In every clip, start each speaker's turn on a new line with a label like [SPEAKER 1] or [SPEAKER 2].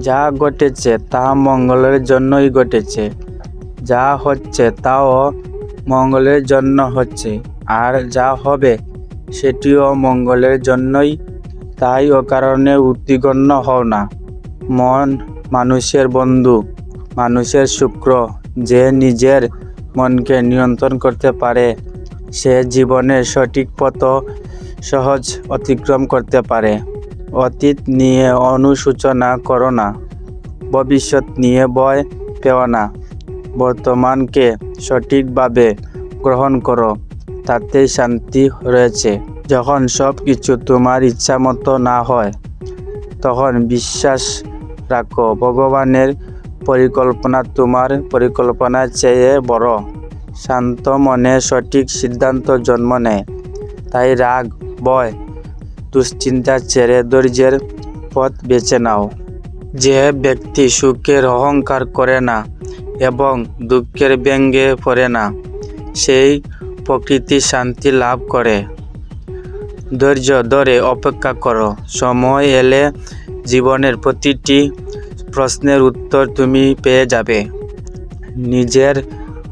[SPEAKER 1] যা ঘটেছে তা মঙ্গলের জন্যই ঘটেছে, যা হচ্ছে তাও মঙ্গলের জন্য হচ্ছে, আর যা হবে সেটিও মঙ্গলের জন্যই। তাই অকারণে উদ্বিগ্ন হও না। মন মানুষের বন্ধু, মানুষের শুক্র। যে নিজের মনকে নিয়ন্ত্রণ করতে পারে সে জীবনের সঠিক পথ সহজ অতিক্রম করতে পারে। অতীত নিয়ে অনুশোচনা করো না, ভবিষ্যৎ নিয়ে ভয় পেও না। বর্তমানকে সঠিকভাবে গ্রহণ করো, তাতেই শান্তি রয়েছে। যখন সব কিছু তোমার ইচ্ছা মতো না হয় তখন বিশ্বাস রাখো ভগবানের পরিকল্পনা তোমার পরিকল্পনার চেয়ে বড়। শান্ত মনে সঠিক সিদ্ধান্ত জন্ম নেয়। তাই রাগ, ভয়, দুশ্চিন্তা ছেড়ে ধৈর্যের পথ বেছে নাও। যে ব্যক্তি সুখের অহংকার করে না এবং দুঃখের ব্যঙ্গে পড়ে না, সেই প্রকৃতি শান্তি লাভ করে। ধৈর্য ধরে অপেক্ষা করো, সময় এলে জীবনের প্রতিটি প্রশ্নের উত্তর তুমি পেয়ে যাবে। নিজের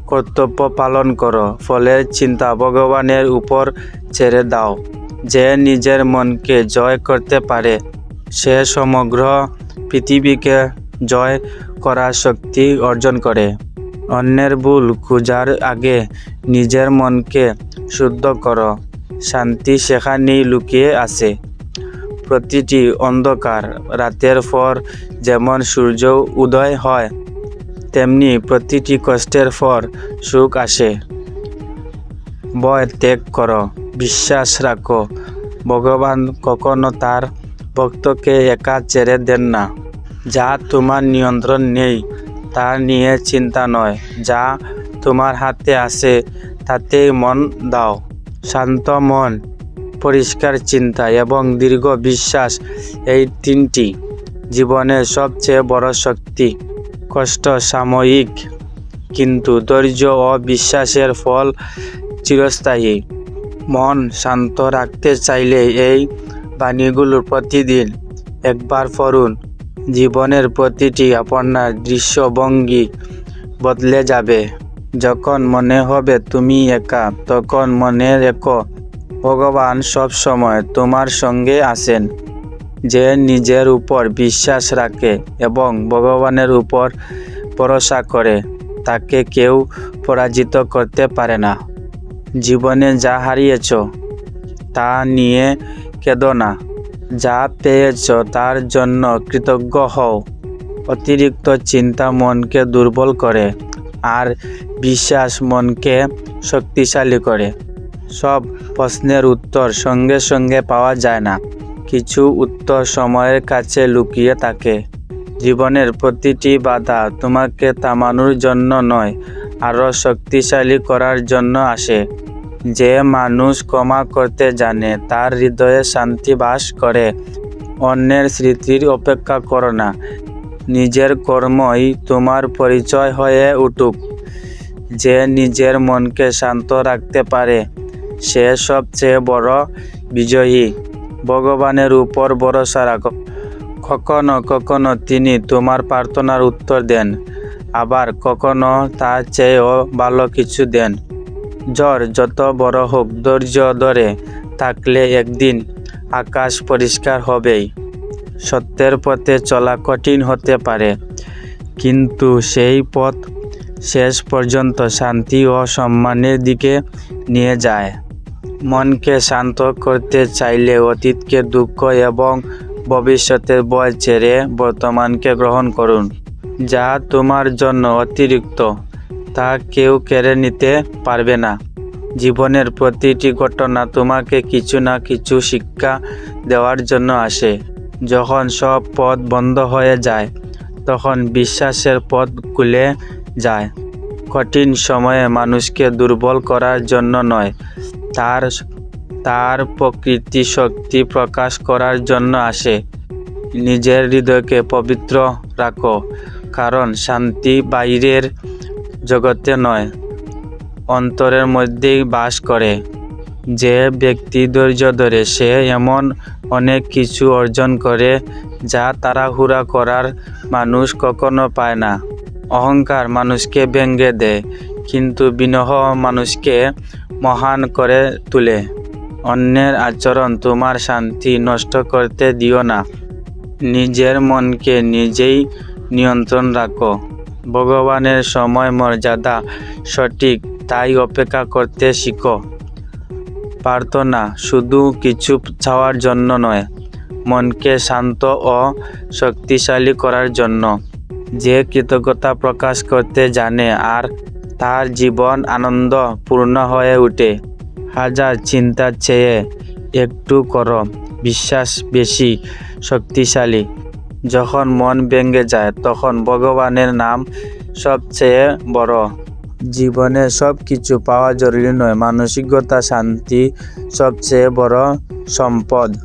[SPEAKER 1] কর্তব্য পালন করো, ফলের চিন্তা ভগবানের উপর ছেড়ে দাও। যে নিজের মনকে জয় করতে পারে সে সমগ্র পৃথিবীকে জয় করার শক্তি অর্জন করে। অন্যের ভুল খোঁজার আগে নিজের মনকে শুদ্ধ করো, শান্তি সেখানেই লুকিয়ে আছে। প্রতিটি অন্ধকার রাতের পর যেমন সূর্য উদয় হয়, তেমনি প্রতিটি কষ্টের পর সুখ আসে। ভয় ত্যাগ করো, বিশ্বাস রাখো, ভগবান কখনো তার ভক্তকে একা ছেড়ে দেন না। যা তোমার নিয়ন্ত্রণ নেই তা নিয়ে চিন্তা নয়, যা তোমার হাতে আছে তাতেই মন দাও। শান্ত মন, পরিষ্কার চিন্তা এবং দৃঢ় বিশ্বাস, এই তিনটি জীবনের সবচেয়ে বড় শক্তি। কষ্ট সাময়িক, কিন্তু ধৈর্য ও বিশ্বাসের ফল চিরস্থায়ী। মন শান্ত রাখতে চাইলে এই বাণীগুলো প্রতিদিন একবার পড়ুন। জীবনের প্রতিটি আপনার দৃশ্যভঙ্গি বদলে যাবে। যখন মনে হবে তুমি একা, তখন মনে রেখো ভগবান সব সময় তোমার সঙ্গে আছেন। যে নিজের উপর বিশ্বাস রাখে এবং ভগবানের উপর ভরসা করে তাকে কেউ পরাজিত করতে পারে না। জীবনে যা হারিয়েছ তা নিয়ে কেঁদো না, যা পেয়েছ তার জন্য কৃতজ্ঞ হও। অতিরিক্ত চিন্তা মনকে দুর্বল করে আর বিশ্বাস মনকে শক্তিশালী করে। সব প্রশ্নের উত্তর সঙ্গে সঙ্গে পাওয়া যায় না, কিছু উত্তর সময়ের কাছে লুকিয়ে থাকে। জীবনের প্রতিটি বাধা তোমাকে থামানোর জন্য নয়, আরও শক্তিশালী করার জন্য আসে। যে মানুষ ক্ষমা করতে জানে তার হৃদয়ে শান্তি বাস করে। অন্যের স্মৃতির অপেক্ষা করো না, নিজের কর্মই তোমার পরিচয় হয়ে উঠুক। যে নিজের মনকে শান্ত রাখতে পারে সে সবচেয়ে বড় বিজয়ী। ভগবানের উপর ভরসা রাখো, কখনো কখনো তিনি তোমার প্রার্থনার উত্তর দেন, আবার কখনো তার চেয়েও ভালো কিছু দেন। ঝড় যত বড় হোক, ধৈর্য ধরে থাকলে একদিন আকাশ পরিষ্কার হবেই। সত্যের পথে চলা কঠিন হতে পারে, কিন্তু সেই পথ শেষ পর্যন্ত শান্তি ও সম্মানের দিকে নিয়ে যায়। মনকে শান্ত করতে চাইলে অতীতকে দুঃখ এবং ভবিষ্যতের ভয় ছেড়ে বর্তমানকে গ্রহণ করুন। যা তোমার জন্য অতিরিক্ত তা কেউ কেড়ে নিতে পারবে না। জীবনের প্রতিটি ঘটনা তোমাকে কিছু না কিছু শিক্ষা দেওয়ার জন্য আসে। যখন সব পথ বন্ধ হয়ে যায় তখন বিশ্বাসের পথ খুলে যায়। কঠিন সময়ে মানুষকে দুর্বল করার জন্য নয়, তার প্রকৃতি শক্তি প্রকাশ করার জন্য আসে। নিজের হৃদয়কে পবিত্র রাখো, কারণ শান্তি বাইরের জগতে নয়, অন্তরের মধ্যেই বাস করে। যে ব্যক্তি ধৈর্য ধরে সে এমন অনেক কিছু অর্জন করে যা তাড়াহুড়া করার মানুষ কখনো পায় না। অহংকার মানুষকে ভেঙে দেয়, কিন্তু বিনয় মানুষকে মহান করে তোলে। অন্যের আচরণ তোমার শান্তি নষ্ট করতে দিও না। নিজের মনকে নিজেই নিয়ন্ত্রণ রাখো। ভগবানের সময় মর্যাদা সঠিক, তাই অপেক্ষা করতে শিখো। প্রার্থনা শুধু কিছু চাওয়ার জন্য নয়, মনকে শান্ত ও শক্তিশালী করার জন্য। যে কৃতজ্ঞতা প্রকাশ করতে জানে আর তার জীবন আনন্দপূর্ণ হয়ে ওঠে। হাজার চিন্তার চেয়ে একটু করো বিশ্বাস বেশি শক্তিশালী। যখন মন ভেঙে যায় তখন ভগবানের নাম সবচেয়ে বড়। জীবনে সব কিছু পাওয়া জরুরি নয়, মানসিকতা শান্তি সবচেয়ে বড় সম্পদ।